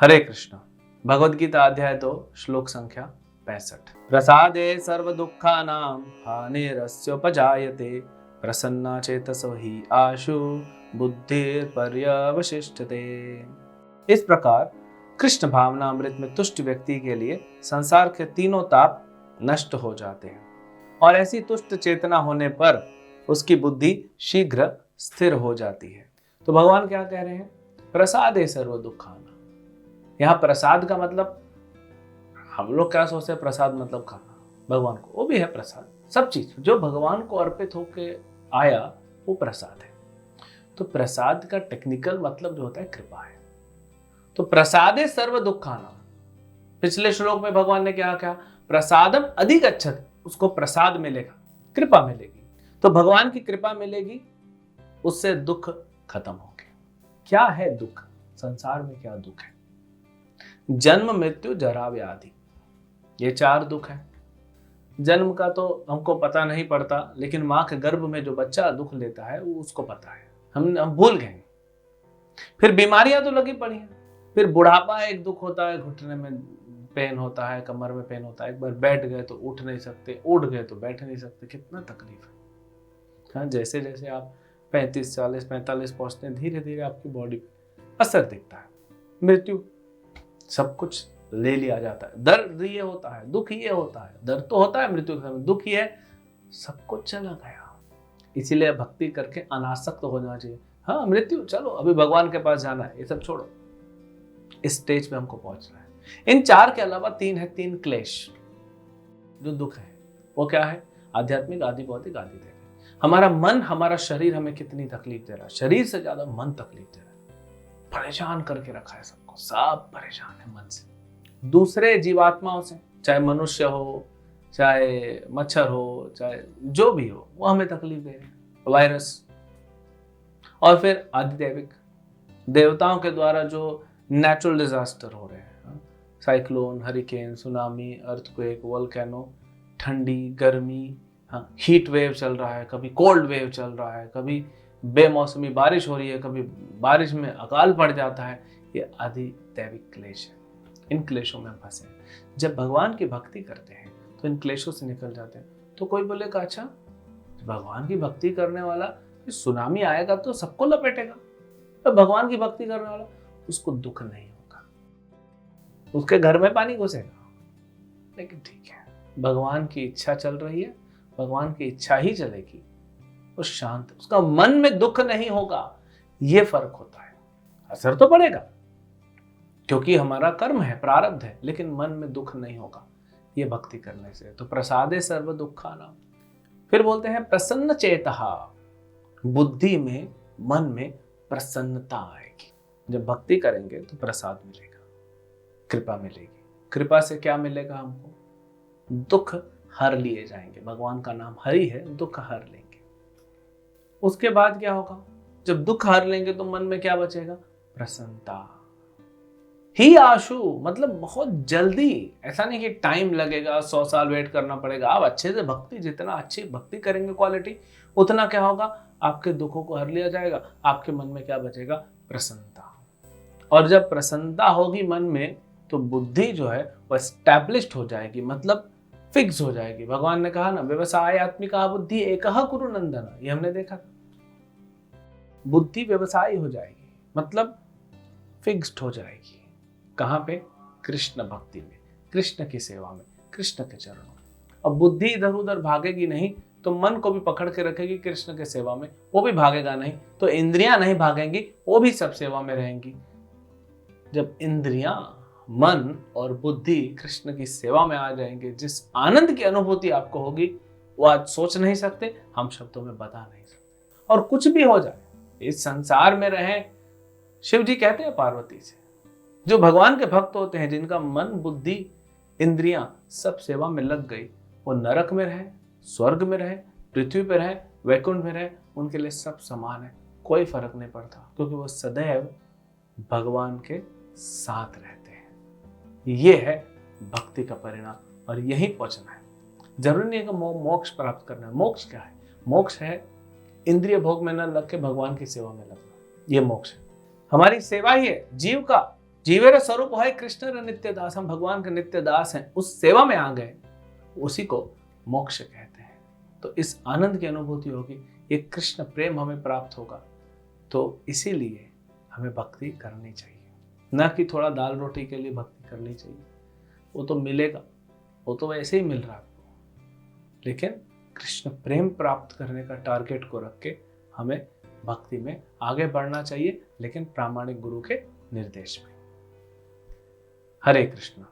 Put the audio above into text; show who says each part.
Speaker 1: हरे कृष्ण। भगवद गीता अध्याय 2 श्लोक संख्या 65। प्रसादे सर्व दुःखानां हानिरस्योपजायते प्रसन्ना चेतसो हि आशु बुद्धिर्पर्यवशिष्ठते। इस प्रकार कृष्ण भावना अमृत में तुष्ट व्यक्ति के लिए संसार के तीनों ताप नष्ट हो जाते हैं और ऐसी तुष्ट चेतना होने पर उसकी बुद्धि शीघ्र स्थिर हो जाती है। तो भगवान क्या कह रहे हैं? प्रसादे सर्व दुःखानां। यहाँ प्रसाद का मतलब हम लोग क्या सोचते हैं? प्रसाद मतलब खाना। भगवान को वो भी है प्रसाद। सब चीज जो भगवान को अर्पित होके आया वो प्रसाद है। तो प्रसाद का टेक्निकल मतलब जो होता है कृपा है। तो प्रसादे सर्व दुःखानां। पिछले श्लोक में भगवान ने क्या कहा? प्रसादम अधिगच्छति। उसको प्रसाद मिलेगा, कृपा मिलेगी। तो भगवान की कृपा मिलेगी, उससे दुख खत्म हो गया। क्या है दुख? संसार में क्या दुख है? जन्म, मृत्यु, जरा, व्याधि, ये 4 दुख है। जन्म का तो हमको पता नहीं पड़ता, लेकिन मां के गर्भ में जो बच्चा दुख लेता है वो उसको पता है। हम भूल गए। फिर बीमारियां तो लगी पड़ी हैं। फिर बुढ़ापा एक दुख होता है, घुटने में पेन होता है, कमर में पेन होता है। एक बार बैठ गए तो उठ नहीं सकते, उठ गए तो बैठ नहीं सकते। कितना तकलीफ है। हाँ, जैसे जैसे आप 35, 40, 45 पहुंचते हैं, धीरे धीरे आपकी बॉडी पे असर दिखता है। मृत्यु, सब कुछ ले लिया जाता है। दर्द ये होता है, दुख ये होता है। दर्द तो होता है मृत्यु के समय, दुख ये है, सब कुछ चला गया। इसीलिए भक्ति करके अनासक्त हो जाना चाहिए। हाँ, मृत्यु चलो, अभी भगवान के पास जाना है, ये सब छोड़ो। इस स्टेज पे हमको पहुंचना है। इन 4 के अलावा 3 है, 3 क्लेश जो दुख है। वो क्या है? आध्यात्मिक, आदि भौतिक, आदि दैविक। हमारा मन, हमारा शरीर हमें कितनी तकलीफ दे रहा है। शरीर से ज्यादा मन तकलीफ दे रहा है, परेशान करके रखा है सबको। सब परेशान है मन से, दूसरे जीवात्माओं से, चाहे मनुष्य हो, चाहे मच्छर हो, चाहे जो भी हो, वो हमें तकलीफ दे रहे हैं। वायरस। और फिर आदिदैविक, देवताओं के द्वारा जो नेचुरल डिजास्टर हो रहे हैं, cyclone, hurricane, tsunami, earthquake, volcano, ठंडी, गर्मी, हीट वेव चल रहा है, कभी कोल्ड वेव चल रहा है, कभी बेमौसमी बारिश हो रही है, कभी बारिश में अकाल पड़ जाता है। ये आदि दैविक क्लेश है। इन क्लेशों में फंसे हैं। जब भगवान की भक्ति करते हैं तो इन क्लेशों से निकल जाते हैं। तो कोई बोलेगा, अच्छा भगवान की भक्ति करने वाला, सुनामी आएगा तो सबको लपेटेगा, तो भगवान की भक्ति करने वाला, उसको दुख नहीं होगा, उसके घर में पानी घुसेगा। लेकिन ठीक है, भगवान की इच्छा चल रही है, भगवान की इच्छा ही चलेगी, वो शांत, उसका मन में दुख नहीं होगा। ये फर्क होता है। असर तो पड़ेगा क्योंकि हमारा कर्म है, प्रारब्ध है, लेकिन मन में दुख नहीं होगा ये भक्ति करने से। तो प्रसादे सर्व दुःखानां। फिर बोलते हैं प्रसन्न चेतः। बुद्धि में, मन में प्रसन्नता आएगी। जब भक्ति करेंगे तो प्रसाद मिलेगा, कृपा मिलेगी। कृपा से क्या मिलेगा हमको? दुख हर लिए जाएंगे। भगवान का नाम हरि है, दुख हर लेंगे। उसके बाद क्या होगा? जब दुख हर लेंगे तो मन में क्या बचेगा? प्रसन्नता ही आशु, मतलब बहुत जल्दी। ऐसा नहीं कि टाइम लगेगा, 100 साल वेट करना पड़ेगा। आप अच्छे से भक्ति, जितना अच्छी भक्ति करेंगे क्वालिटी, उतना क्या होगा? आपके दुखों को हर लिया जाएगा। आपके मन में क्या बचेगा? प्रसन्नता। और जब प्रसन्नता होगी मन में, तो बुद्धि जो है वो एस्टैब्लिश्ड हो जाएगी, मतलब फिक्स हो जाएगी। भगवान ने कहा ना, व्यवसाय आत्मिका बुद्धि एकः कुरु नंदन, ये हमने देखा था। बुद्धि व्यवसाय हो जाएगी, मतलब फिक्स्ड हो जाएगी। कहां पे? कृष्ण भक्ति में, कृष्ण की सेवा में, कृष्ण के चरणों में। अब बुद्धि इधर उधर भागेगी नहीं तो मन को भी पकड़ के रखेगी कृष्ण के सेवा में, वो भी भागेगा नहीं। तो इंद्रियां नहीं भागेंगी, वो भी सब सेवा में रहेंगी। जब इंद्रियां, मन और बुद्धि कृष्ण की सेवा में आ जाएंगे, जिस आनंद की अनुभूति आपको होगी वो आज सोच नहीं सकते, हम शब्दों में बता नहीं सकते। और कुछ भी हो जाए, इस संसार में रहें, शिव जी कहते हैं पार्वती से, जो भगवान के भक्त होते हैं, जिनका मन, बुद्धि, इंद्रियां सब सेवा में लग गई, वो नरक में रहे, स्वर्ग में रहे, पृथ्वी पर रहे, वैकुंठ में रहे, उनके लिए सब समान है, कोई फर्क नहीं पड़ता, क्योंकि वो सदैव भगवान के साथ रहते हैं। ये है भक्ति का परिणाम, और यही पहुंचना है। जरूरी नहीं है कि मोक्ष प्राप्त करना है। मोक्ष क्या है? मोक्ष है इंद्रिय भोग में न लग के भगवान की सेवा में लगना, ये मोक्ष है। हमारी सेवा ही है जीव का जीवेर स्वरूप है कृष्ण रे नित्य दास, हम भगवान के नित्य दास हैं, उस सेवा में आ गए, उसी को मोक्ष कहते हैं। तो इस आनंद की अनुभूति होगी, ये कृष्ण प्रेम हमें प्राप्त होगा। तो इसीलिए हमें भक्ति करनी चाहिए, ना कि थोड़ा दाल रोटी के लिए भक्ति करनी चाहिए, वो तो मिलेगा, वो तो वैसे ही मिल रहा है आपको। लेकिन कृष्ण प्रेम प्राप्त करने का टारगेट को रख के हमें भक्ति में आगे बढ़ना चाहिए, लेकिन प्रामाणिक गुरु के निर्देश में। हरे कृष्ण।